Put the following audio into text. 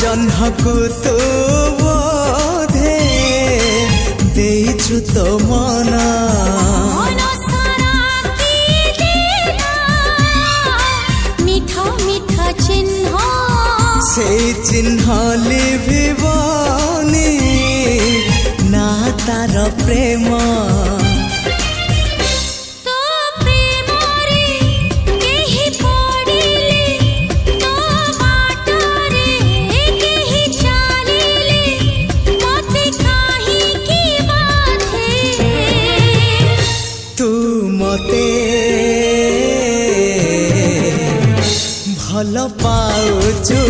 जह्नकु तू बोधे देइछु तो मना से चिन्ह लिभिबनी ना तार प्रेम तू मते भल पाउछु